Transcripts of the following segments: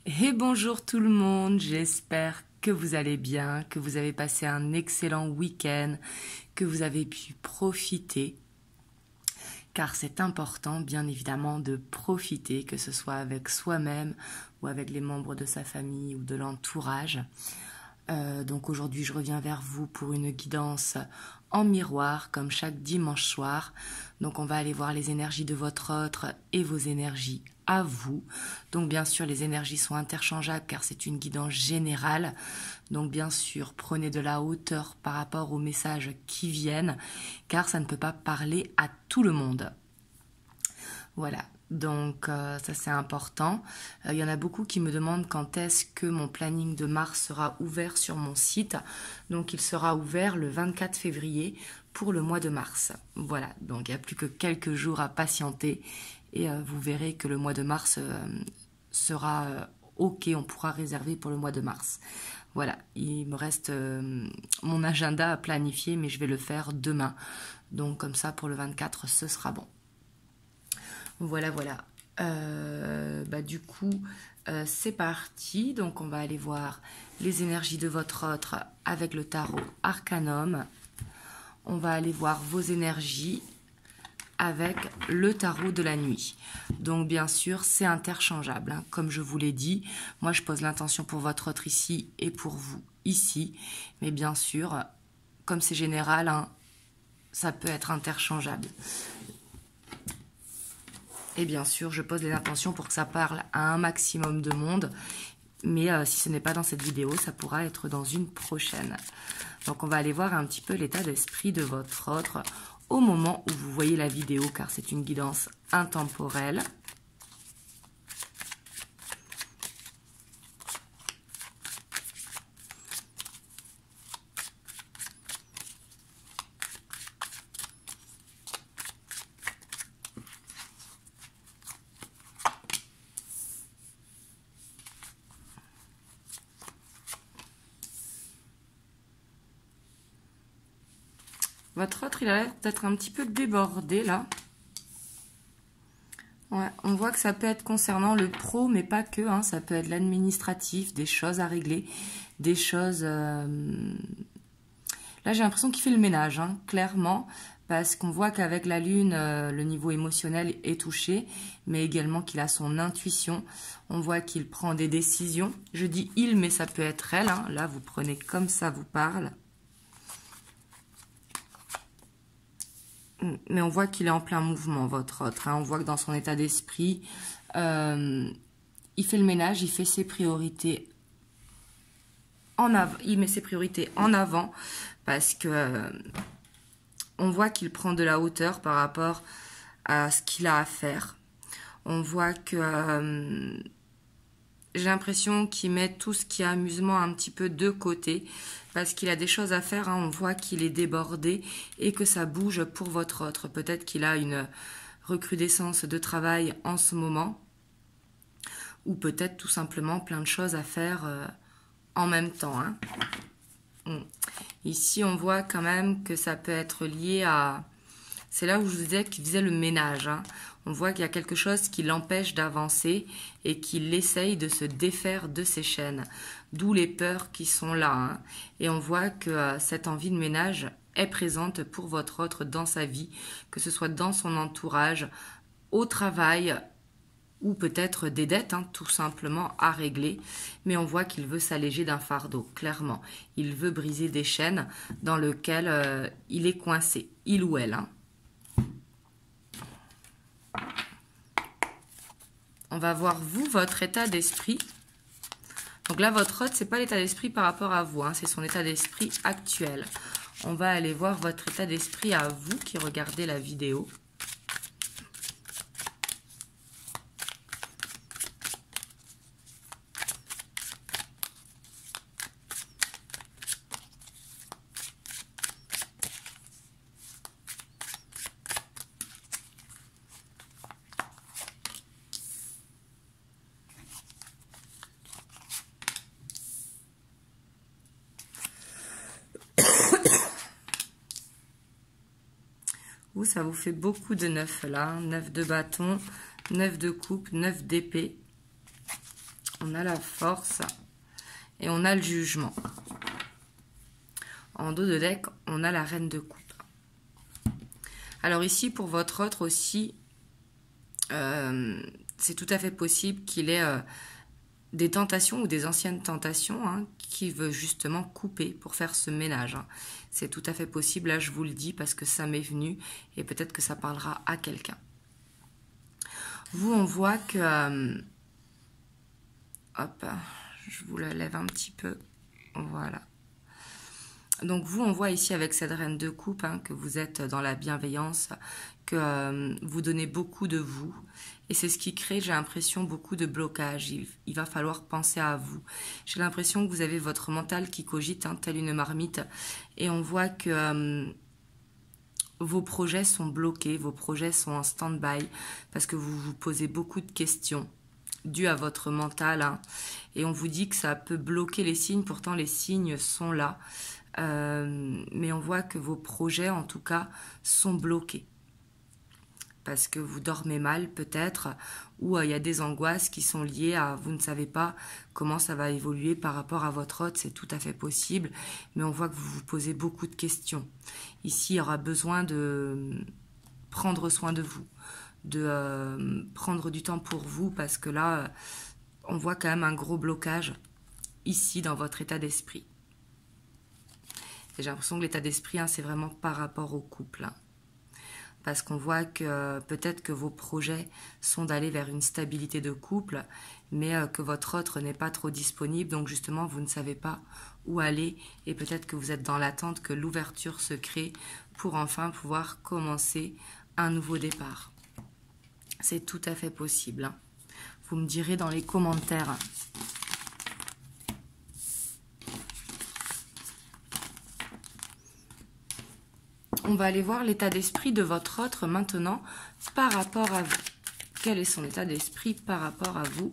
Et bonjour tout le monde, j'espère que vous allez bien, que vous avez passé un excellent week-end, que vous avez pu profiter, car c'est important bien évidemment de profiter, que ce soit avec soi-même ou avec les membres de sa famille ou de l'entourage. Donc aujourd'hui je reviens vers vous pour une guidance en miroir comme chaque dimanche soir. Donc on va aller voir les énergies de votre autre et vos énergies à vous. Donc bien sûr les énergies sont interchangeables car c'est une guidance générale. Donc bien sûr prenez de la hauteur par rapport aux messages qui viennent car ça ne peut pas parler à tout le monde. Voilà. Donc ça c'est important. Il y en a beaucoup qui me demandent quand est-ce que mon planning de mars sera ouvert sur mon site. Donc il sera ouvert le 24 février pour le mois de mars. Voilà, donc il n'y a plus que quelques jours à patienter et vous verrez que le mois de mars sera ok, on pourra réserver pour le mois de mars. Voilà, il me reste mon agenda à planifier mais je vais le faire demain. Donc comme ça pour le 24 ce sera bon. Voilà. Du coup, c'est parti. Donc, on va aller voir les énergies de votre autre avec le tarot Arcanum. On va aller voir vos énergies avec le tarot de la nuit. Donc, bien sûr, c'est interchangeable. Hein. Comme je vous l'ai dit, moi, je pose l'intention pour votre autre ici et pour vous ici. Mais bien sûr, comme c'est général, hein, ça peut être interchangeable. Et bien sûr, je pose les intentions pour que ça parle à un maximum de monde. Mais si ce n'est pas dans cette vidéo, ça pourra être dans une prochaine. Donc, on va aller voir un petit peu l'état d'esprit de votre autre au moment où vous voyez la vidéo, car c'est une guidance intemporelle. Votre autre, il a l'air d'être un petit peu débordé, là. Ouais, on voit que ça peut être concernant le pro, mais pas que. Hein, ça peut être l'administratif, des choses à régler, des choses... Là, j'ai l'impression qu'il fait le ménage, hein, clairement, parce qu'on voit qu'avec la lune, le niveau émotionnel est touché, mais également qu'il a son intuition. On voit qu'il prend des décisions. Je dis il, mais ça peut être elle. Hein. Là, vous prenez comme ça vous parle. Mais on voit qu'il est en plein mouvement, votre autre. Hein. On voit que dans son état d'esprit, il fait le ménage, il fait ses priorités en avant. Il met ses priorités en avant parce que on voit qu'il prend de la hauteur par rapport à ce qu'il a à faire. On voit que j'ai l'impression qu'il met tout ce qui est amusement un petit peu de côté parce qu'il a des choses à faire. Hein. On voit qu'il est débordé et que ça bouge pour votre autre. Peut-être qu'il a une recrudescence de travail en ce moment ou peut-être tout simplement plein de choses à faire en même temps. Hein. Ici, on voit quand même que ça peut être lié à... C'est là où je vous disais qu'il faisait le ménage. Hein. On voit qu'il y a quelque chose qui l'empêche d'avancer et qu'il essaye de se défaire de ses chaînes. D'où les peurs qui sont là. Hein. Et on voit que cette envie de ménage est présente pour votre autre dans sa vie, que ce soit dans son entourage, au travail ou peut-être des dettes, hein, tout simplement à régler. Mais on voit qu'il veut s'alléger d'un fardeau, clairement. Il veut briser des chaînes dans lesquelles il est coincé, il ou elle. Hein. On va voir, vous, votre état d'esprit. Donc là, votre autre, c'est pas l'état d'esprit par rapport à vous, hein, c'est son état d'esprit actuel. On va aller voir votre état d'esprit à vous qui regardez la vidéo. Ça vous fait beaucoup de 9 là. 9 de bâton, 9 de coupe, 9 d'épée. on a la force et on a le jugement. En dos de deck, on a la reine de coupe. Alors ici, pour votre autre aussi, c'est tout à fait possible qu'il ait des tentations ou des anciennes tentations hein, qui veut justement couper pour faire ce ménage. Hein. C'est tout à fait possible, là je vous le dis parce que ça m'est venu et peut-être que ça parlera à quelqu'un. Vous, on voit que... hop, je vous la lève un petit peu. Voilà. Donc vous, on voit ici avec cette reine de coupe hein, que vous êtes dans la bienveillance, que vous donnez beaucoup de vous. Et c'est ce qui crée, j'ai l'impression, beaucoup de blocages. Il va falloir penser à vous. J'ai l'impression que vous avez votre mental qui cogite, hein, telle une marmite. Et on voit que vos projets sont bloqués, vos projets sont en stand-by, parce que vous vous posez beaucoup de questions dues à votre mental. Hein, et on vous dit que ça peut bloquer les signes, pourtant les signes sont là. Mais on voit que vos projets, en tout cas, sont bloqués. Parce que vous dormez mal peut-être, ou il y a des angoisses qui sont liées à vous ne savez pas comment ça va évoluer par rapport à votre hôte, c'est tout à fait possible, mais on voit que vous vous posez beaucoup de questions. Ici, il y aura besoin de prendre soin de vous, de prendre du temps pour vous, parce que là, on voit quand même un gros blocage ici dans votre état d'esprit. J'ai l'impression que l'état d'esprit, hein, c'est vraiment par rapport au couple. Hein. Parce qu'on voit que peut-être que vos projets sont d'aller vers une stabilité de couple, mais que votre autre n'est pas trop disponible, donc justement vous ne savez pas où aller, et peut-être que vous êtes dans l'attente que l'ouverture se crée pour enfin pouvoir commencer un nouveau départ. C'est tout à fait possible. Hein. Vous me direz dans les commentaires. On va aller voir l'état d'esprit de votre autre maintenant par rapport à vous. Quel est son état d'esprit par rapport à vous?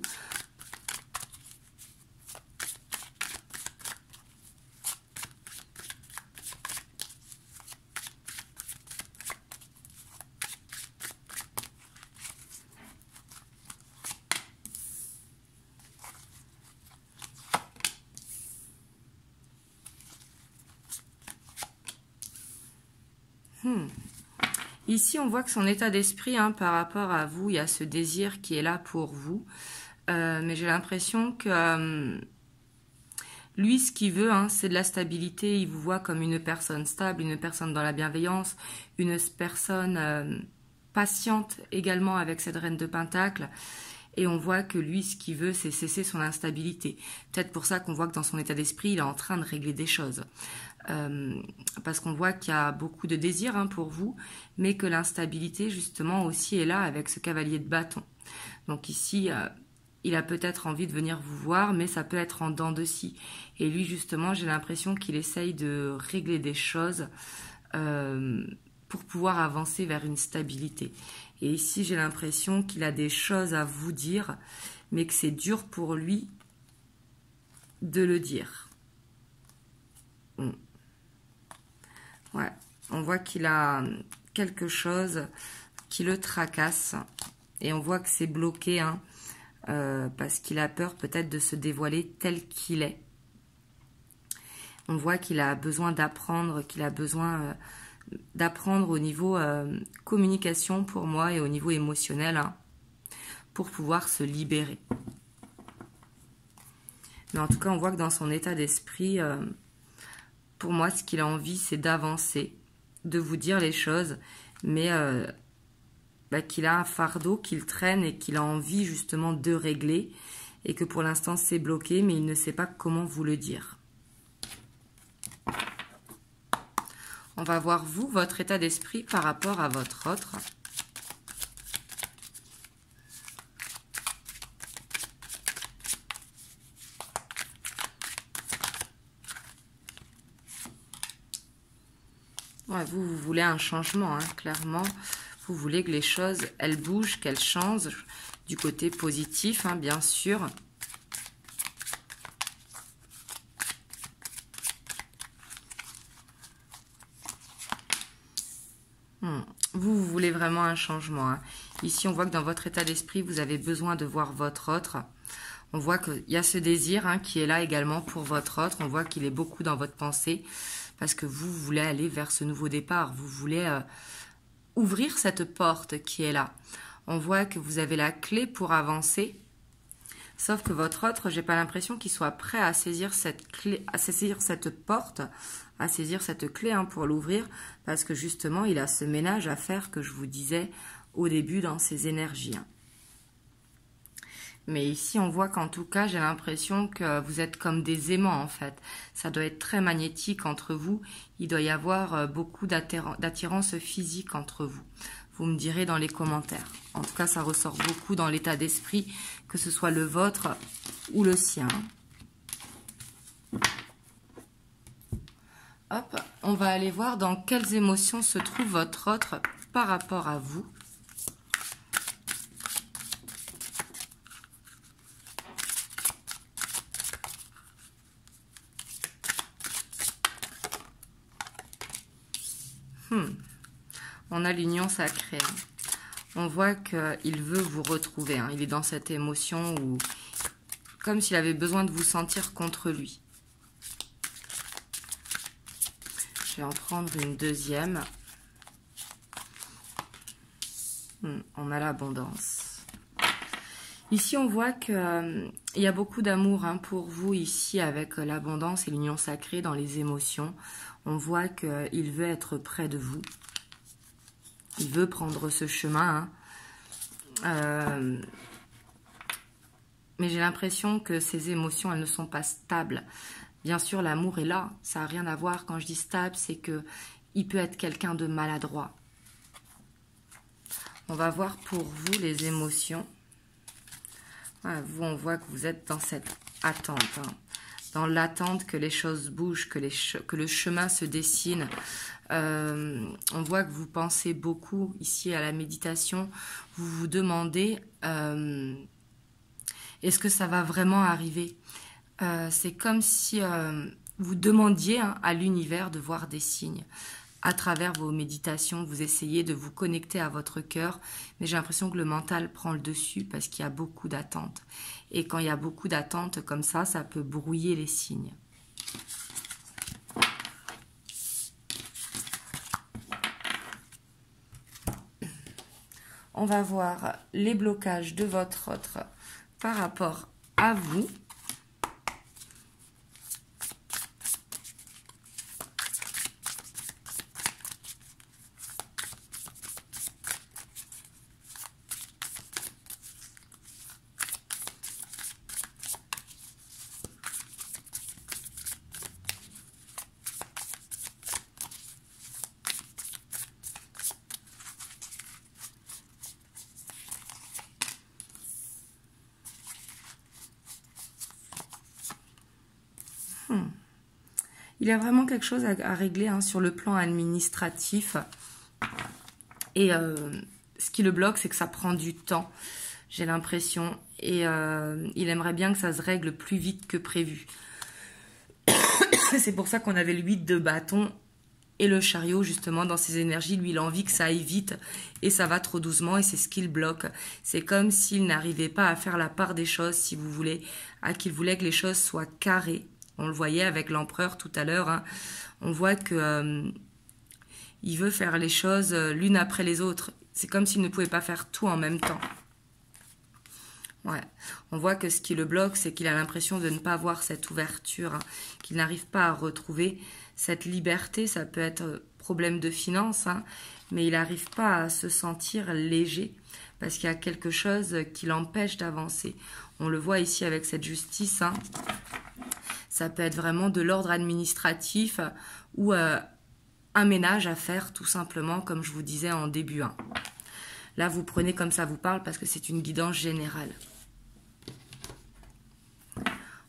Ici, on voit que son état d'esprit, hein, par rapport à vous, il y a ce désir qui est là pour vous. Mais j'ai l'impression que lui, ce qu'il veut, hein, c'est de la stabilité. Il vous voit comme une personne stable, une personne dans la bienveillance, une personne patiente également avec cette reine de Pentacle. Et on voit que lui, ce qu'il veut, c'est cesser son instabilité. Peut-être pour ça qu'on voit que dans son état d'esprit, il est en train de régler des choses. Parce qu'on voit qu'il y a beaucoup de désir hein, pour vous, mais que l'instabilité, justement, aussi est là avec ce cavalier de bâton. Donc ici, il a peut-être envie de venir vous voir, mais ça peut être en dents de scie. Et lui, justement, j'ai l'impression qu'il essaye de régler des choses pour pouvoir avancer vers une stabilité. Et ici, j'ai l'impression qu'il a des choses à vous dire, mais que c'est dur pour lui de le dire. Ouais, on voit qu'il a quelque chose qui le tracasse. Et on voit que c'est bloqué, hein, parce qu'il a peur peut-être de se dévoiler tel qu'il est. On voit qu'il a besoin d'apprendre, qu'il a besoin... d'apprendre au niveau communication pour moi et au niveau émotionnel hein, pour pouvoir se libérer. Mais en tout cas, on voit que dans son état d'esprit, pour moi, ce qu'il a envie, c'est d'avancer, de vous dire les choses, mais qu'il a un fardeau qu'il traîne et qu'il a envie justement de régler et que pour l'instant, c'est bloqué, mais il ne sait pas comment vous le dire. On va voir, vous, votre état d'esprit par rapport à votre autre. Ouais, vous voulez un changement, hein, clairement. Vous voulez que les choses, elles bougent, qu'elles changent du côté positif, hein, bien sûr. Vous voulez vraiment un changement. Hein. Ici, on voit que dans votre état d'esprit, vous avez besoin de voir votre autre. On voit qu'il y a ce désir hein, qui est là également pour votre autre. On voit qu'il est beaucoup dans votre pensée parce que vous voulez aller vers ce nouveau départ. Vous voulez ouvrir cette porte qui est là. On voit que vous avez la clé pour avancer. Sauf que votre autre, j'ai pas l'impression qu'il soit prêt à saisir cette clé, à saisir cette porte, à saisir cette clé hein, pour l'ouvrir, parce que justement, il a ce ménage à faire que je vous disais au début dans ses énergies. Hein. Mais ici, on voit qu'en tout cas, j'ai l'impression que vous êtes comme des aimants, en fait. Ça doit être très magnétique entre vous. Il doit y avoir beaucoup d'attirance physique entre vous. Vous me direz dans les commentaires. En tout cas, ça ressort beaucoup dans l'état d'esprit, que ce soit le vôtre ou le sien. Hop, on va aller voir dans quelles émotions se trouve votre autre par rapport à vous. On a l'union sacrée. On voit qu'il veut vous retrouver. Hein. Il est dans cette émotion où, comme s'il avait besoin de vous sentir contre lui. Je vais en prendre une deuxième. On a l'abondance. Ici, on voit qu'il y a beaucoup d'amour hein, pour vous ici avec l'abondance et l'union sacrée dans les émotions. On voit qu'il veut être près de vous. Il veut prendre ce chemin. Hein. Mais j'ai l'impression que ces émotions, elles ne sont pas stables. Bien sûr, l'amour est là. Ça n'a rien à voir. Quand je dis stable, c'est qu'il peut être quelqu'un de maladroit. On va voir pour vous les émotions. Vous, on voit que vous êtes dans cette attente. Hein. Dans l'attente que les choses bougent, que le chemin se dessine. On voit que vous pensez beaucoup ici à la méditation. Vous vous demandez, est-ce que ça va vraiment arriver? C'est comme si vous demandiez hein, à l'univers de voir des signes. À travers vos méditations, vous essayez de vous connecter à votre cœur, mais j'ai l'impression que le mental prend le dessus parce qu'il y a beaucoup d'attentes. Et quand il y a beaucoup d'attentes comme ça peut brouiller les signes. On va voir les blocages de votre autre par rapport à vous. Il y a vraiment quelque chose à régler hein, sur le plan administratif. Et ce qui le bloque, c'est que ça prend du temps, j'ai l'impression. Et il aimerait bien que ça se règle plus vite que prévu. C'est pour ça qu'on avait le 8 de bâton et le chariot, justement, dans ses énergies. Lui, il a envie que ça aille vite et ça va trop doucement et c'est ce qui le bloque. C'est comme s'il n'arrivait pas à faire la part des choses, si vous voulez, à qu'il voulait que les choses soient carrées. On le voyait avec l'empereur tout à l'heure. Hein. On voit que il veut faire les choses l'une après les autres. C'est comme s'il ne pouvait pas faire tout en même temps. Ouais. On voit que ce qui le bloque, c'est qu'il a l'impression de ne pas avoir cette ouverture, hein, qu'il n'arrive pas à retrouver cette liberté. Ça peut être problème de finances, hein, mais il n'arrive pas à se sentir léger parce qu'il y a quelque chose qui l'empêche d'avancer. On le voit ici avec cette justice. Hein. Ça peut être vraiment de l'ordre administratif ou un ménage à faire tout simplement, comme je vous disais en début. Hein. Là, vous prenez comme ça vous parle parce que c'est une guidance générale.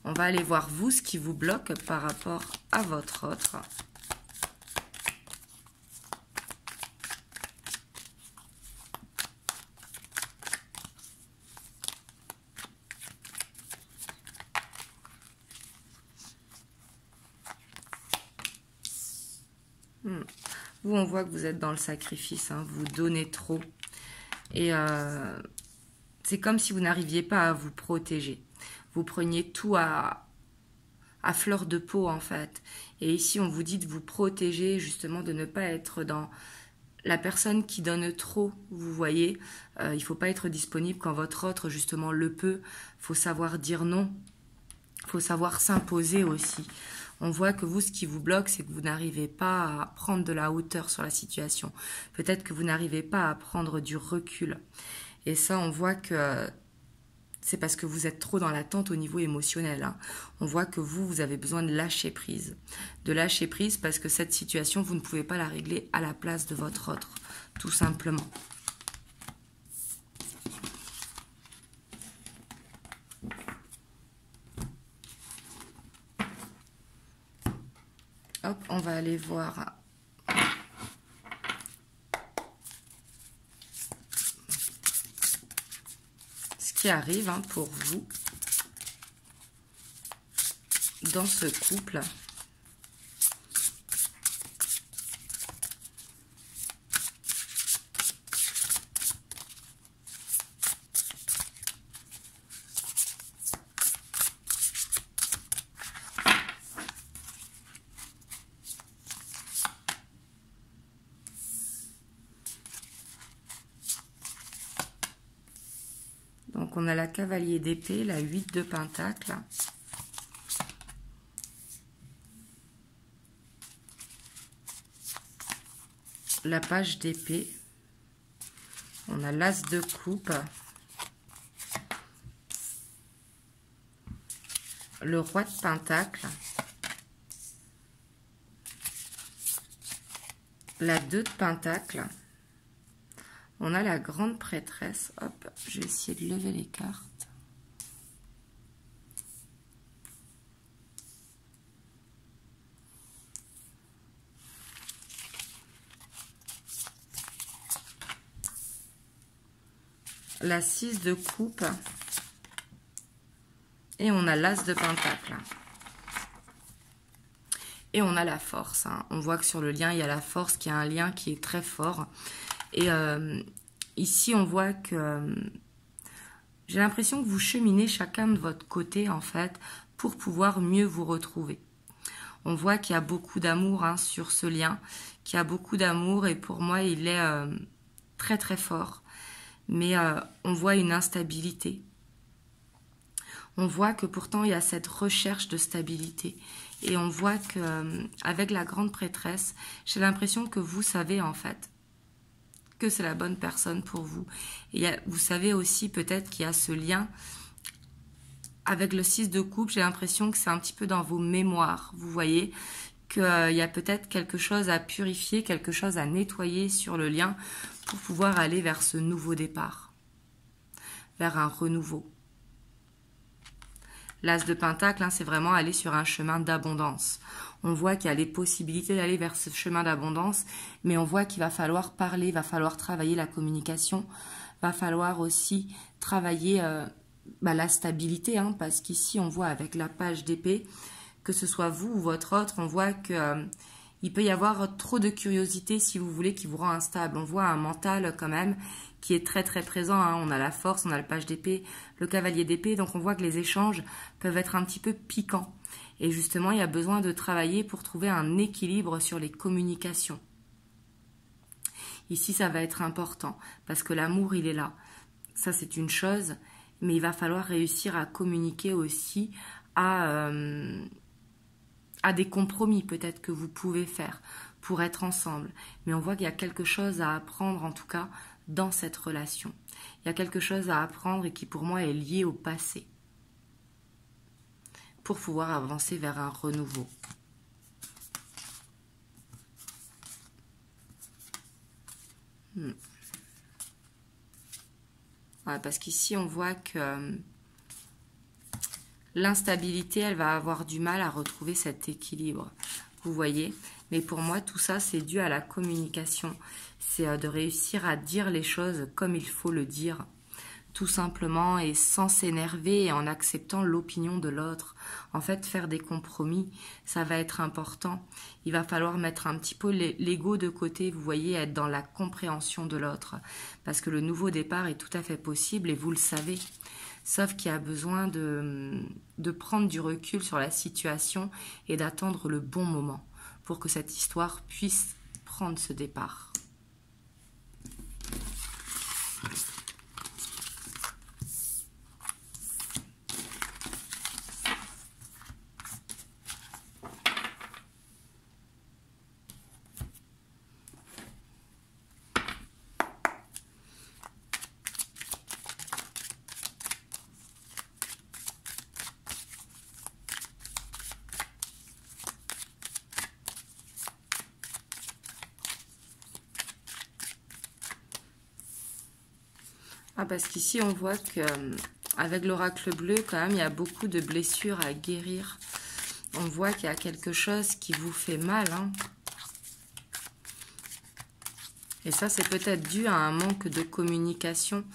On va aller voir vous, ce qui vous bloque par rapport à votre autre. Vous, on voit que vous êtes dans le sacrifice, hein, vous donnez trop. Et c'est comme si vous n'arriviez pas à vous protéger. Vous preniez tout à fleur de peau en fait. Et ici, on vous dit de vous protéger, justement, de ne pas être dans la personne qui donne trop, vous voyez. Il ne faut pas être disponible quand votre autre, justement, le peut. Il faut savoir dire non. Il faut savoir s'imposer aussi. On voit que vous, ce qui vous bloque, c'est que vous n'arrivez pas à prendre de la hauteur sur la situation. Peut-être que vous n'arrivez pas à prendre du recul. Et ça, on voit que c'est parce que vous êtes trop dans l'attente au niveau émotionnel. Hein. On voit que vous avez besoin de lâcher prise. De lâcher prise parce que cette situation, vous ne pouvez pas la régler à la place de votre autre, tout simplement. Hop, on va aller voir qui arrive pour vous dans ce couple. Donc on a la cavalier d'épée, la 8 de pentacle. La page d'épée. On a l'as de coupe. Le roi de pentacle. La 2 de pentacle. On a la grande prêtresse. Hop, je vais essayer de lever les cartes. La 6 de coupe. Et on a l'as de pentacle. Et on a la force. Hein. On voit que sur le lien, il y a la force, qui est un lien qui est très fort. Et ici, on voit que j'ai l'impression que vous cheminez chacun de votre côté, en fait, pour pouvoir mieux vous retrouver. On voit qu'il y a beaucoup d'amour sur ce lien, qu'il y a beaucoup d'amour, et pour moi, il est très très fort. Mais on voit une instabilité. On voit que pourtant, il y a cette recherche de stabilité. Et on voit qu'avec la grande prêtresse, j'ai l'impression que vous savez, en fait, que c'est la bonne personne pour vous. Et vous savez aussi peut-être qu'il y a ce lien avec le 6 de coupe. J'ai l'impression que c'est un petit peu dans vos mémoires. Vous voyez qu'il y a peut-être quelque chose à purifier, quelque chose à nettoyer sur le lien pour pouvoir aller vers ce nouveau départ, vers un renouveau. L'as de pentacle, c'est vraiment aller sur un chemin d'abondance. On voit qu'il y a les possibilités d'aller vers ce chemin d'abondance, mais on voit qu'il va falloir parler, il va falloir travailler la communication, il va falloir aussi travailler la stabilité, parce qu'ici on voit avec la page d'épée, que ce soit vous ou votre autre, on voit que il peut y avoir trop de curiosité, si vous voulez, qui vous rend instable. On voit un mental quand même qui est très très présent. On a la force, on a la page d'épée, le cavalier d'épée. Donc on voit que les échanges peuvent être un petit peu piquants. Et justement, il y a besoin de travailler pour trouver un équilibre sur les communications. Ici, ça va être important parce que l'amour, il est là. Ça, c'est une chose. Mais il va falloir réussir à communiquer aussi à des compromis peut-être que vous pouvez faire pour être ensemble. Mais on voit qu'il y a quelque chose à apprendre en tout cas dans cette relation. Il y a quelque chose à apprendre et qui pour moi est lié au passé pour pouvoir avancer vers un renouveau. Ouais, parce qu'ici on voit que l'instabilité, elle va avoir du mal à retrouver cet équilibre. Vous voyez? Mais pour moi, tout ça, c'est dû à la communication. C'est de réussir à dire les choses comme il faut le dire. Tout simplement et sans s'énerver et en acceptant l'opinion de l'autre. En fait, faire des compromis, ça va être important. Il va falloir mettre un petit peu l'ego de côté, vous voyez, être dans la compréhension de l'autre. Parce que le nouveau départ est tout à fait possible et vous le savez. sauf qu'il y a besoin de prendre du recul sur la situation et d'attendre le bon moment pour que cette histoire puisse prendre ce départ. Ah, parce qu'ici, on voit que avec l'oracle bleu, quand même, il y a beaucoup de blessures à guérir. On voit qu'il y a quelque chose qui vous fait mal. Hein. Et ça, c'est peut-être dû à un manque de communication.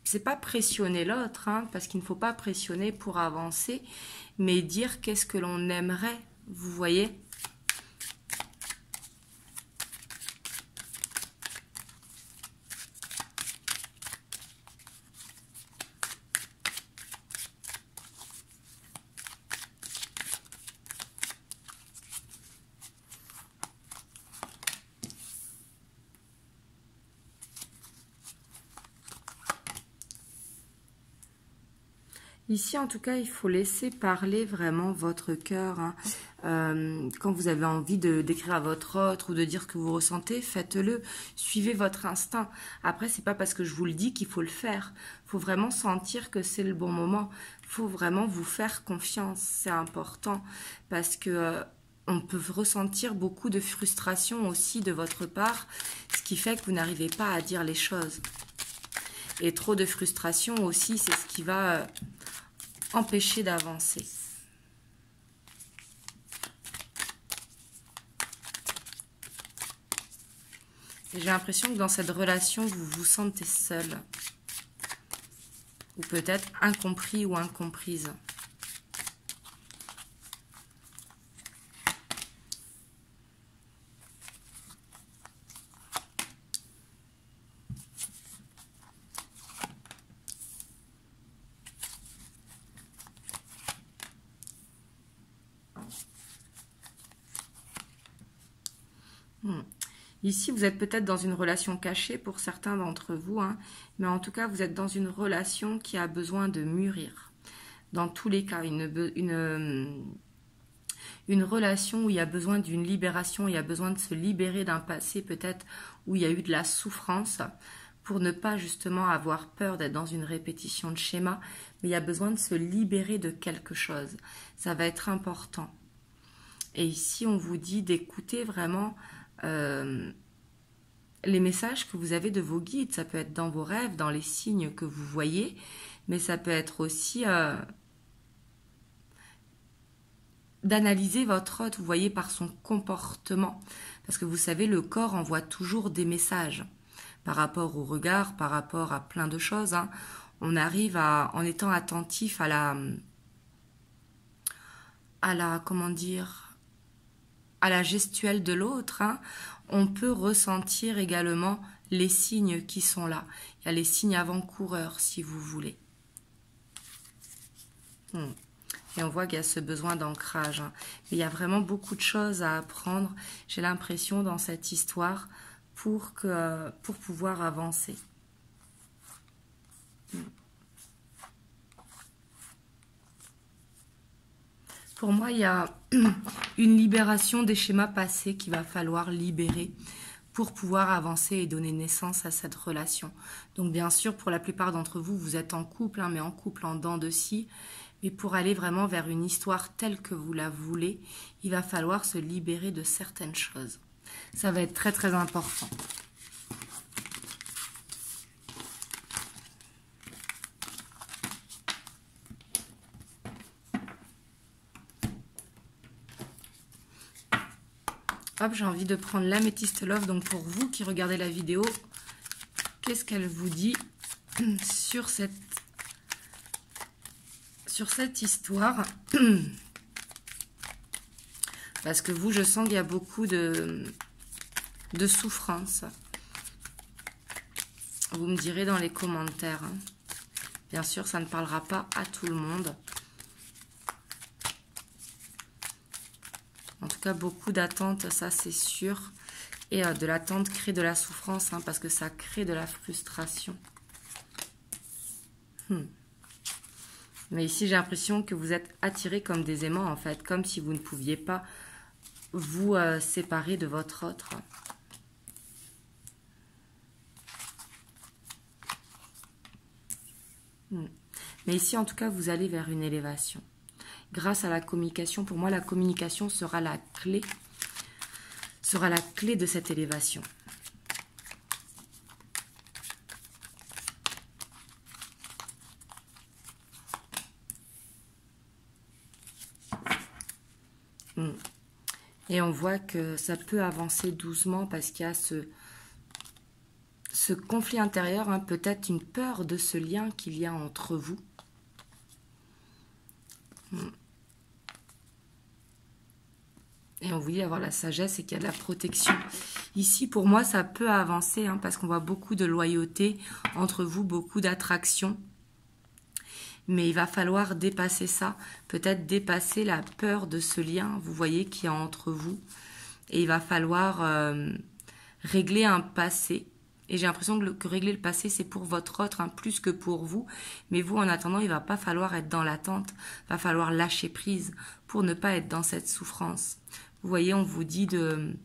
C'est pas pressionner l'autre, hein, parce qu'il ne faut pas pressionner pour avancer, mais dire qu'est-ce que l'on aimerait, vous voyez ? Ici, en tout cas, il faut laisser parler vraiment votre cœur. Hein. Quand vous avez envie d'écrire à votre autre ou de dire ce que vous ressentez, faites-le. Suivez votre instinct. Après, c'est pas parce que je vous le dis qu'il faut le faire. Il faut vraiment sentir que c'est le bon moment. Il faut vraiment vous faire confiance. C'est important parce que on peut ressentir beaucoup de frustration aussi de votre part, ce qui fait que vous n'arrivez pas à dire les choses. Et trop de frustration aussi, c'est ce qui va empêcher d'avancer. J'ai l'impression que dans cette relation, vous vous sentez seul. Ou peut-être incompris ou incomprise. Ici, vous êtes peut-être dans une relation cachée pour certains d'entre vous, hein, mais en tout cas, vous êtes dans une relation qui a besoin de mûrir. Dans tous les cas, une relation où il y a besoin d'une libération, il y a besoin de se libérer d'un passé peut-être où il y a eu de la souffrance pour ne pas justement avoir peur d'être dans une répétition de schéma, mais il y a besoin de se libérer de quelque chose. Ça va être important. Et ici, on vous dit d'écouter vraiment les messages que vous avez de vos guides. Ça peut être dans vos rêves, dans les signes que vous voyez, mais ça peut être aussi d'analyser votre hôte, vous voyez, par son comportement. Parce que vous savez, le corps envoie toujours des messages par rapport au regard, par rapport à plein de choses. Hein. On arrive en étant attentif à la comment dire, à la gestuelle de l'autre, hein, on peut ressentir également les signes qui sont là. Il y a les signes avant-coureurs, si vous voulez. Et on voit qu'il y a ce besoin d'ancrage. Hein. Il y a vraiment beaucoup de choses à apprendre, j'ai l'impression, dans cette histoire pour pouvoir avancer. Pour moi, il y a une libération des schémas passés qu'il va falloir libérer pour pouvoir avancer et donner naissance à cette relation. Donc bien sûr, pour la plupart d'entre vous, vous êtes en couple, hein, mais en couple en dents de scie. Mais pour aller vraiment vers une histoire telle que vous la voulez, il va falloir se libérer de certaines choses. Ça va être très très important. Hop, j'ai envie de prendre l'améthyste love. Donc pour vous qui regardez la vidéo, qu'est-ce qu'elle vous dit sur cette histoire? Parce que vous, je sens qu'il y a beaucoup de souffrance. Vous me direz dans les commentaires. Hein. Bien sûr, ça ne parlera pas à tout le monde. En tout cas, beaucoup d'attentes, ça c'est sûr. Et de l'attente crée de la souffrance, hein, parce que ça crée de la frustration. Mais ici, j'ai l'impression que vous êtes attirés comme des aimants, en fait. Comme si vous ne pouviez pas vous séparer de votre autre. Mais ici, en tout cas, vous allez vers une élévation. Grâce à la communication, pour moi, la communication sera la clé de cette élévation. Et on voit que ça peut avancer doucement parce qu'il y a ce conflit intérieur, hein, peut-être une peur de ce lien qu'il y a entre vous. Et on vous dit avoir la sagesse et qu'il y a de la protection. Ici, pour moi, ça peut avancer, hein, parce qu'on voit beaucoup de loyauté entre vous, beaucoup d'attraction. Mais il va falloir dépasser ça, peut-être dépasser la peur de ce lien, vous voyez, qui est entre vous. Et il va falloir régler un passé. Et j'ai l'impression que régler le passé, c'est pour votre autre, hein, plus que pour vous. Mais vous, en attendant, il ne va pas falloir être dans l'attente. Il va falloir lâcher prise pour ne pas être dans cette souffrance. Vous voyez, on vous dit de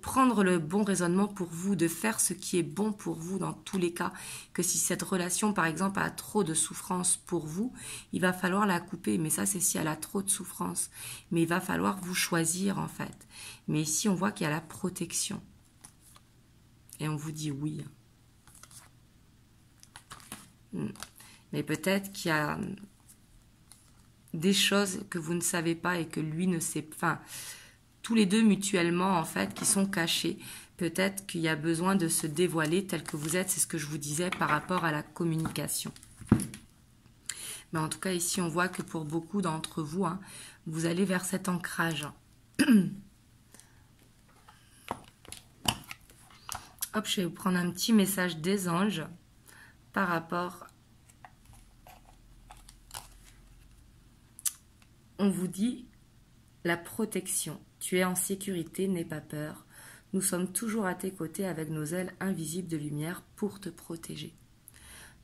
prendre le bon raisonnement pour vous, de faire ce qui est bon pour vous dans tous les cas. Que si cette relation, par exemple, a trop de souffrance pour vous, il va falloir la couper. Mais ça, c'est si elle a trop de souffrance. Mais il va falloir vous choisir, en fait. Mais ici, on voit qu'il y a la protection. Et on vous dit oui. Mais peut-être qu'il y a des choses que vous ne savez pas et que lui ne sait pas. Enfin, tous les deux mutuellement, en fait, qui sont cachés. Peut-être qu'il y a besoin de se dévoiler tel que vous êtes. C'est ce que je vous disais par rapport à la communication. Mais en tout cas, ici, on voit que pour beaucoup d'entre vous, hein, vous allez vers cet ancrage. Hop, je vais vous prendre un petit message des anges par rapport. On vous dit la protection. Tu es en sécurité, n'aie pas peur. Nous sommes toujours à tes côtés avec nos ailes invisibles de lumière pour te protéger.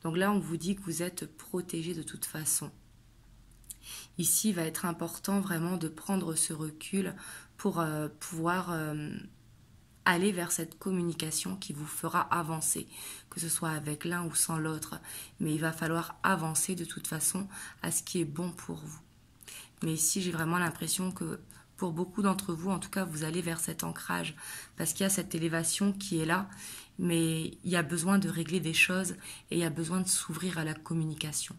Donc là, on vous dit que vous êtes protégé de toute façon. Ici, il va être important vraiment de prendre ce recul pour pouvoir aller vers cette communication qui vous fera avancer, que ce soit avec l'un ou sans l'autre. Mais il va falloir avancer de toute façon à ce qui est bon pour vous. Mais ici, j'ai vraiment l'impression que pour beaucoup d'entre vous, en tout cas, vous allez vers cet ancrage parce qu'il y a cette élévation qui est là, mais il y a besoin de régler des choses et il y a besoin de s'ouvrir à la communication.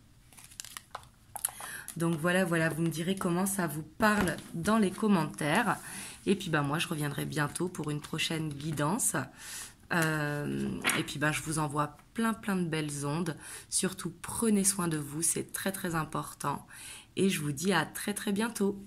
Donc voilà, vous me direz comment ça vous parle dans les commentaires. Et puis moi, je reviendrai bientôt pour une prochaine guidance. Et puis je vous envoie plein de belles ondes. Surtout, prenez soin de vous, c'est très important. Et je vous dis à très bientôt.